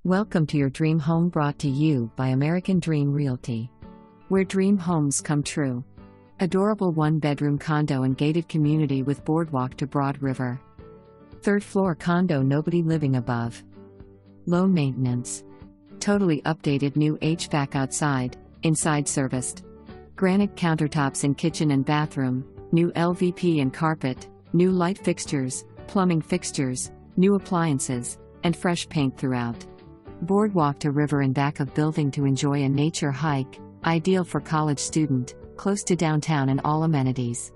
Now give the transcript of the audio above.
Welcome to your dream home, brought to you by American Dream Realty, where dream homes come true. Adorable one-bedroom condo and gated community with Boardwalk to Broadriver. Third floor condo, nobody living above. Low maintenance. Totally updated new HVAC outside, inside serviced. Granite countertops in kitchen and bathroom, new LVP and carpet, new light fixtures, plumbing fixtures, new appliances, and fresh paint throughout. Boardwalk to river and back of building to enjoy a nature hike, ideal for college student, close to downtown and all amenities.